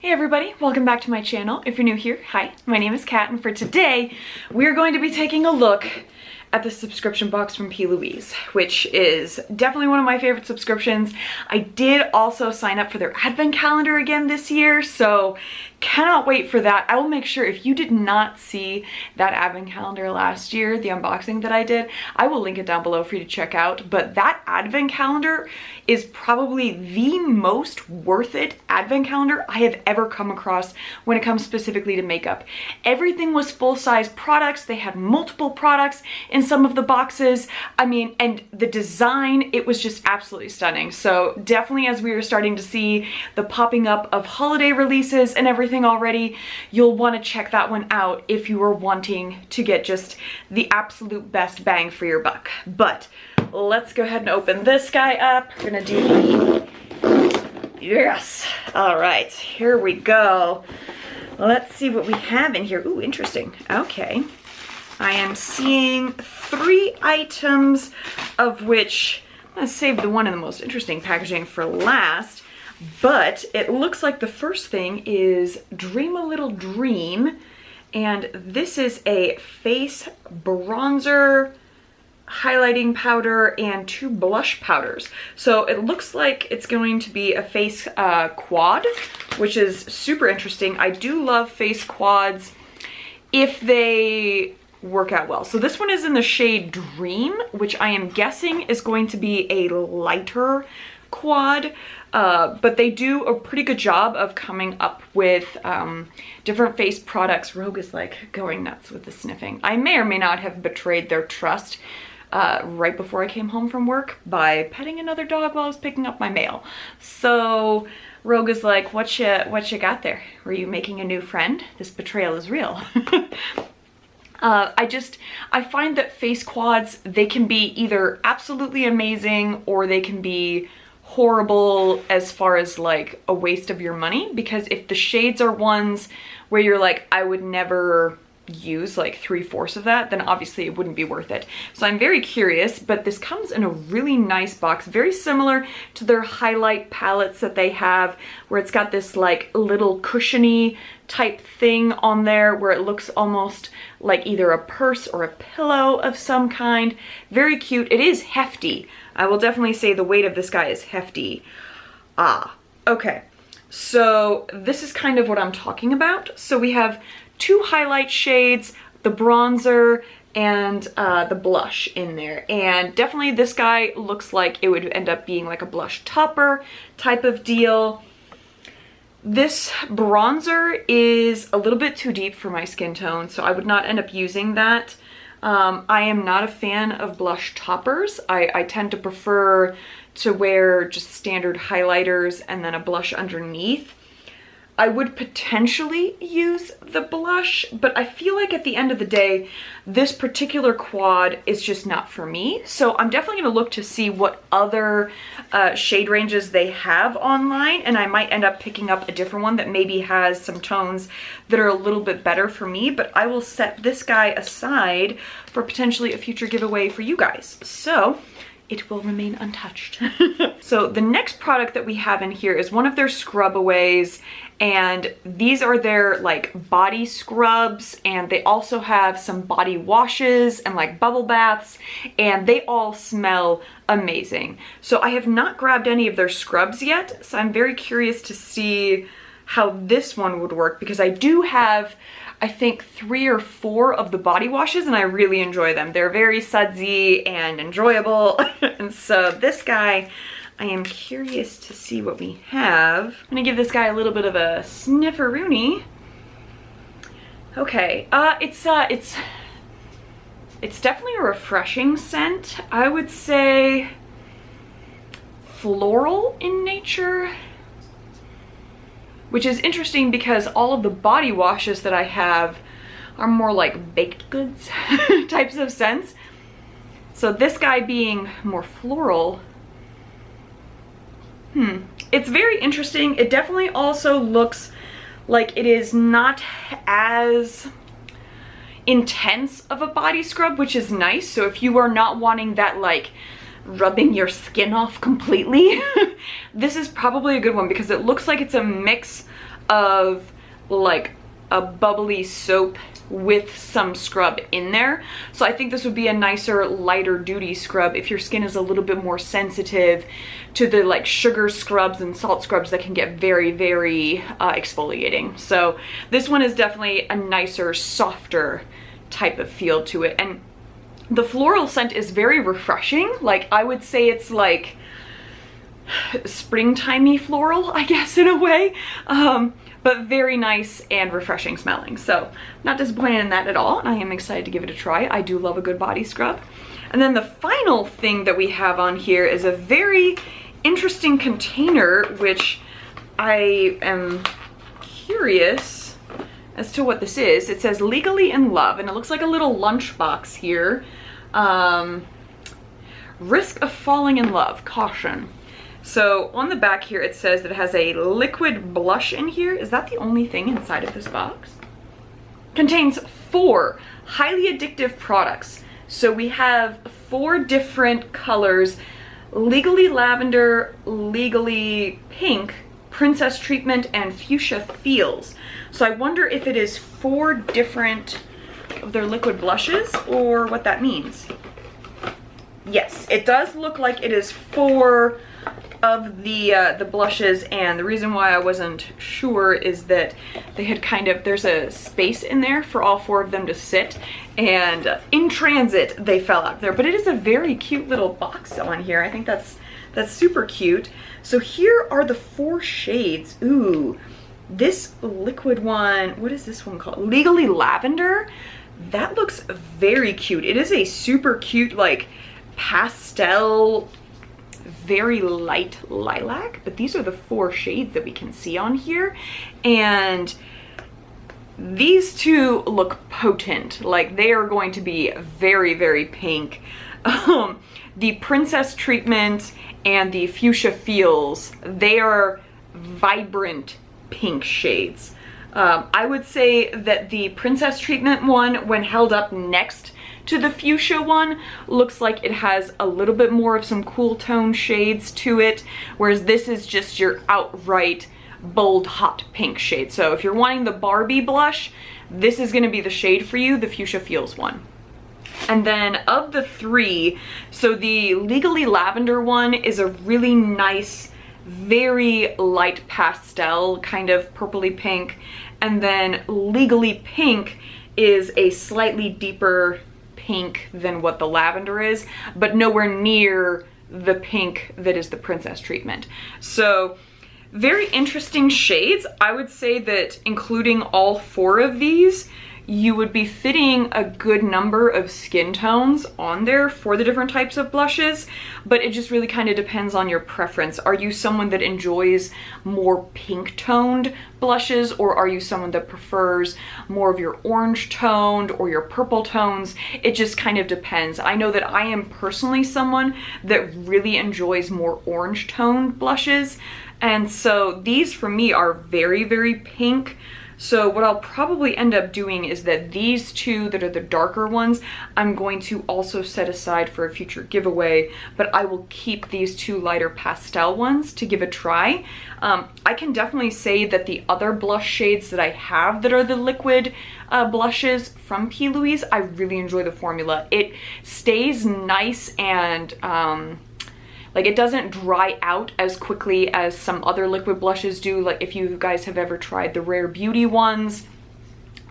Hey everybody, welcome back to my channel. If you're new here, hi, my name is Kat, and for today, we're going to be taking a look at the subscription box from PLouise, which is definitely one of my favorite subscriptions. I did also sign up for their advent calendar again this year, so cannot wait for that. I will make sure, if you did not see that advent calendar last year, the unboxing that I did, I will link it down below for you to check out. But that advent calendar is probably the most worth it advent calendar I have ever come across when it comes specifically to makeup. Everything was full-size products. They had multiple products in some of the boxes. I mean, and the design, it was just absolutely stunning. So definitely, as we were starting to see the popping up of holiday releases and everything already, you'll want to check that one out if you are wanting to get just the absolute best bang for your buck. But let's go ahead and open this guy up. We're gonna do yes. All right, here we go. Let's see what we have in here. Ooh, interesting. Okay. I am seeing 3 items, of which I'm gonna save the one in the most interesting packaging for last. But it looks like the first thing is Dream a Little Dream, and this is a face bronzer, highlighting powder, and 2 blush powders. So it looks like it's going to be a face quad, which is super interesting. I do love face quads if they work out well. So this one is in the shade Dream, which I am guessing is going to be a lighter quad, but they do a pretty good job of coming up with different face products. Rogue is like going nuts with the sniffing. I may or may not have betrayed their trust right before I came home from work by petting another dog while I was picking up my mail. So Rogue is like, what you got there? Were you making a new friend? This betrayal is real. I find that face quads, they can be either absolutely amazing or they can be horrible as far as like a waste of your money, because if the shades are ones where you're like, I would never use like 3/4 of that, then obviously it wouldn't be worth it. So I'm very curious, but this comes in a really nice box, very similar to their highlight palettes that they have, where it's got this like little cushiony type thing on there where it looks almost like either a purse or a pillow of some kind. Very cute. It is hefty. I will definitely say the weight of this guy is hefty. Okay. So this is kind of what I'm talking about. So we have 2 highlight shades, the bronzer, and the blush in there. And definitely this guy looks like it would end up being like a blush topper type of deal. This bronzer is a little bit too deep for my skin tone, so I would not end up using that. I am not a fan of blush toppers. I tend to prefer to wear just standard highlighters and then a blush underneath. I would potentially use the blush, but I feel like at the end of the day, this particular quad is just not for me. So I'm definitely gonna look to see what other shade ranges they have online, and I might end up picking up a different one that maybe has some tones that are a little bit better for me, but I will set this guy aside for potentially a future giveaway for you guys. So it will remain untouched. So the next product that we have in here is one of their scrub-aways, and these are their like body scrubs, and they also have some body washes and like bubble baths, and they all smell amazing. So I have not grabbed any of their scrubs yet, so I'm very curious to see how this one would work, because I do have, I think, 3 or 4 of the body washes, and I really enjoy them. They're very sudsy and enjoyable. And so this guy, I am curious to see what we have. I'm gonna give this guy a little bit of a snifferoonie. Okay, it's definitely a refreshing scent. I would say floral in nature, which is interesting because all of the body washes that I have are more like baked goods types of scents. So this guy being more floral, it's very interesting. It definitely also looks like it is not as intense of a body scrub, which is nice. So if you are not wanting that like rubbing your skin off completely, this is probably a good one, because it looks like it's a mix of like a bubbly soap with some scrub in there. So I think this would be a nicer, lighter duty scrub if your skin is a little bit more sensitive to the like sugar scrubs and salt scrubs that can get very, very exfoliating. So this one is definitely a nicer, softer type of feel to it. And the floral scent is very refreshing. Like, I would say it's like springtimey floral, I guess, in a way. But very nice and refreshing smelling. So not disappointed in that at all, and I am excited to give it a try. I do love a good body scrub. And then the final thing that we have on here is a very interesting container, which I am curious as to what this is. It says Legally in Love, and it looks like a little lunchbox here. Risk of falling in love, caution. So on the back here, it says that it has a liquid blush in here. Is that the only thing inside of this box? Contains 4 highly addictive products. So we have 4 different colors: Legally Lavender, Legally Pink, Princess Treatment, and Fuchsia Feels. So I wonder if it is 4 different of their liquid blushes or what that means. Yes, it does look like it is 4 of the blushes, and the reason why I wasn't sure is that they had kind of, there's a space in there for all 4 of them to sit, and in transit they fell out there. But it is a very cute little box on here. I think that's super cute. So here are the 4 shades. Ooh, this liquid one, what is this one called? Legally Lavender. That looks very cute. It is a super cute, like, pastel, very light lilac, but these are the 4 shades that we can see on here, and these 2 look potent. Like, they are going to be very, very pink. The Princess Treatment and the Fuchsia Feels, they are vibrant pink shades. I would say that the Princess Treatment one, when held up next to the Fuchsia one, looks like it has a little bit more of some cool tone shades to it, whereas this is just your outright bold hot pink shade. So if you're wanting the Barbie blush, this is going to be the shade for you, the Fuchsia Feels one. And then of the 3, so the Legally Lavender one is a really nice, very light pastel, kind of purpley pink, and then Legally Pink is a slightly deeper pink than what the lavender is, but nowhere near the pink that is the Princess Treatment. So very interesting shades. I would say that including all 4 of these, you would be fitting a good number of skin tones on there for the different types of blushes, but it just really kind of depends on your preference. Are you someone that enjoys more pink toned blushes, or are you someone that prefers more of your orange toned or your purple tones? It just kind of depends. I know that I am personally someone that really enjoys more orange toned blushes, and so these for me are very, very pink. So what I'll probably end up doing is that these 2 that are the darker ones, I'm going to also set aside for a future giveaway, but I will keep these 2 lighter pastel ones to give a try. I can definitely say that the other blush shades that I have that are the liquid blushes from PLouise, I really enjoy the formula. It stays nice and like, it doesn't dry out as quickly as some other liquid blushes do. Like, if you guys have ever tried the Rare Beauty ones,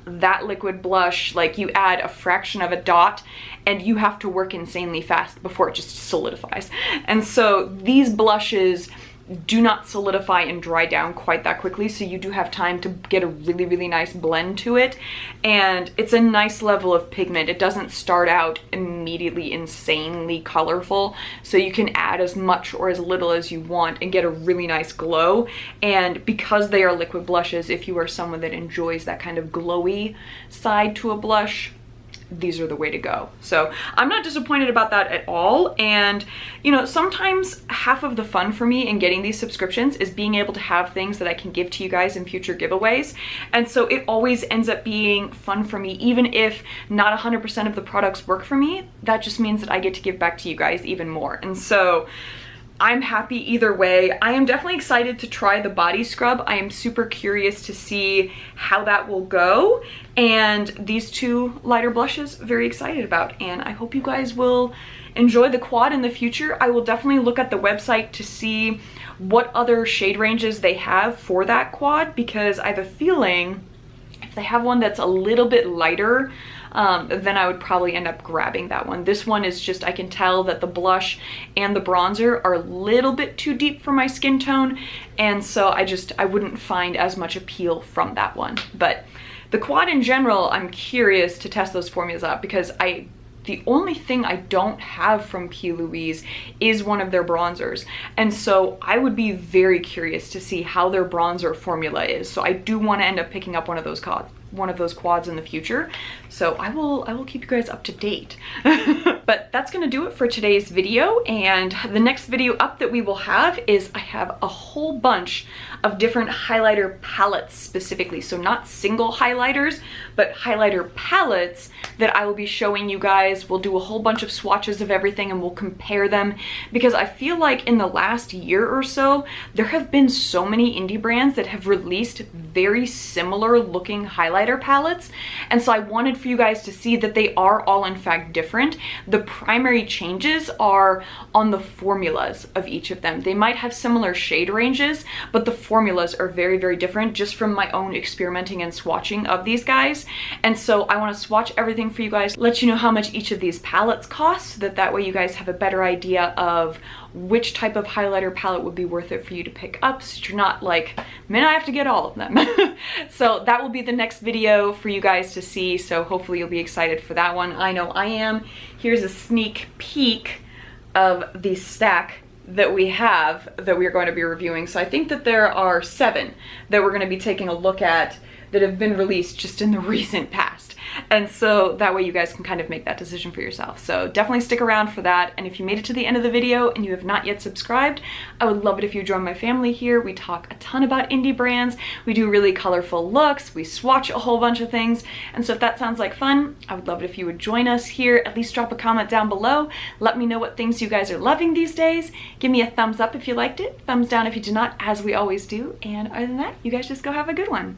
that liquid blush, like, you add a fraction of a dot and you have to work insanely fast before it just solidifies. And so these blushes do not solidify and dry down quite that quickly, so you do have time to get a really, really nice blend to it, and it's a nice level of pigment. It doesn't start out immediately insanely colorful, so you can add as much or as little as you want and get a really nice glow. And because they are liquid blushes, if you are someone that enjoys that kind of glowy side to a blush, these are the way to go. So I'm not disappointed about that at all. And you know, sometimes half of the fun for me in getting these subscriptions is being able to have things that I can give to you guys in future giveaways. And so it always ends up being fun for me, even if not 100% of the products work for me. That just means that I get to give back to you guys even more. And so I'm happy either way. I am definitely excited to try the body scrub. I am super curious to see how that will go. And these two lighter blushes, very excited about. And I hope you guys will enjoy the quad in the future. I will definitely look at the website to see what other shade ranges they have for that quad, because I have a feeling if they have one that's a little bit lighter, then I would probably end up grabbing that one. This one is just, I can tell that the blush and the bronzer are a little bit too deep for my skin tone, and so I wouldn't find as much appeal from that one. But the quad in general, I'm curious to test those formulas out, because the only thing I don't have from PLouise is one of their bronzers. And so I would be very curious to see how their bronzer formula is. So I do want to end up picking up one of those quads in the future. So I will keep you guys up to date. But that's gonna do it for today's video. And the next video up that we will have is, I have a whole bunch of different highlighter palettes specifically. So not single highlighters, but highlighter palettes that I will be showing you guys. We'll do a whole bunch of swatches of everything and we'll compare them, because I feel like in the last year or so, there have been so many indie brands that have released very similar looking highlighter palettes. And so I wanted for you guys to see that they are all in fact different. The primary changes are on the formulas of each of them. They might have similar shade ranges, but the formulas are very, very different, just from my own experimenting and swatching of these guys. And so I want to swatch everything for you guys, let you know how much each of these palettes cost, so that way you guys have a better idea of which type of highlighter palette would be worth it for you to pick up, so you're not like, man, I have to get all of them. So that will be the next video for you guys to see, so hopefully you'll be excited for that one. I know I am. Here's a sneak peek of the stack that we have that we are going to be reviewing. So I think that there are 7 that we're going to be taking a look at that have been released just in the recent past. And so that way you guys can kind of make that decision for yourself. So definitely stick around for that. And if you made it to the end of the video and you have not yet subscribed, I would love it if you join my family here. We talk a ton about indie brands. We do really colorful looks. We swatch a whole bunch of things. And so if that sounds like fun, I would love it if you would join us here. At least drop a comment down below. Let me know what things you guys are loving these days. Give me a thumbs up if you liked it. Thumbs down if you did not, as we always do. And other than that, you guys just go have a good one.